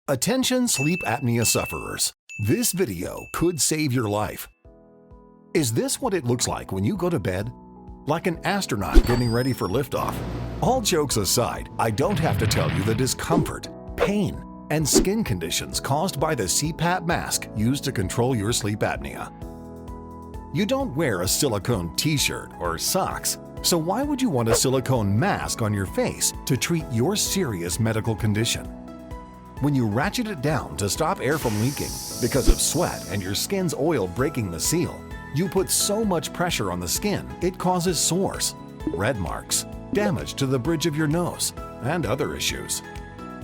Attention sleep apnea sufferers. This video could save your life. Is this what it looks like when you go to bed? Like an astronaut getting ready for liftoff? All jokes aside, I don't have to tell you the discomfort, pain, and skin conditions caused by the CPAP mask used to control your sleep apnea. You don't wear a silicone t-shirt or socks, so why would you want a silicone mask on your face to treat your serious medical condition? When you ratchet it down to stop air from leaking because of sweat and your skin's oil breaking the seal, you put so much pressure on the skin it causes sores, red marks, damage to the bridge of your nose, and other issues.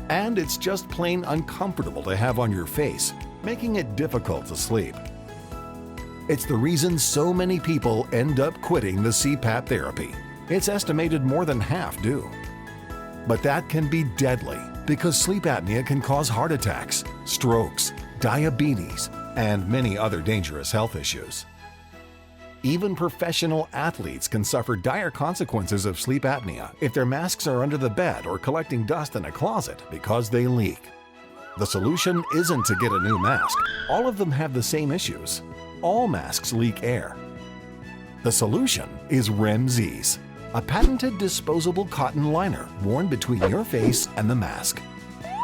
And it's just plain uncomfortable to have on your face, making it difficult to sleep. It's the reason so many people end up quitting the CPAP therapy. It's estimated more than half do. But that can be deadly because sleep apnea can cause heart attacks, strokes, diabetes, and many other dangerous health issues. Even professional athletes can suffer dire consequences of sleep apnea if their masks are under the bed or collecting dust in a closet because they leak. The solution isn't to get a new mask. All of them have the same issues. All masks leak air. The solution is RemZzzs, a patented disposable cotton liner worn between your face and the mask.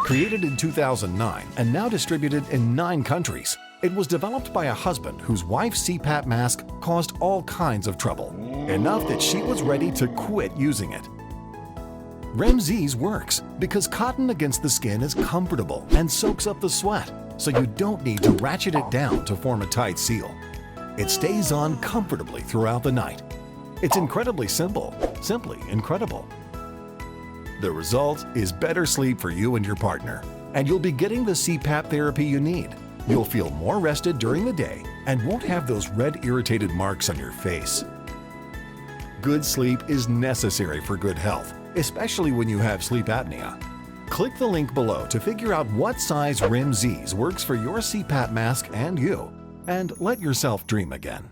Created in 2009 and now distributed in 9 countries, it was developed by a husband whose wife's CPAP mask caused all kinds of trouble, enough that she was ready to quit using it. RemZzzs works because cotton against the skin is comfortable and soaks up the sweat, so you don't need to ratchet it down to form a tight seal. It stays on comfortably throughout the night. It's incredibly simple, simply incredible. The result is better sleep for you and your partner, and you'll be getting the CPAP therapy you need. You'll feel more rested during the day and won't have those red irritated marks on your face. Good sleep is necessary for good health, especially when you have sleep apnea. Click the link below to figure out what size RemZzzs works for your CPAP mask and you, and let yourself dream again.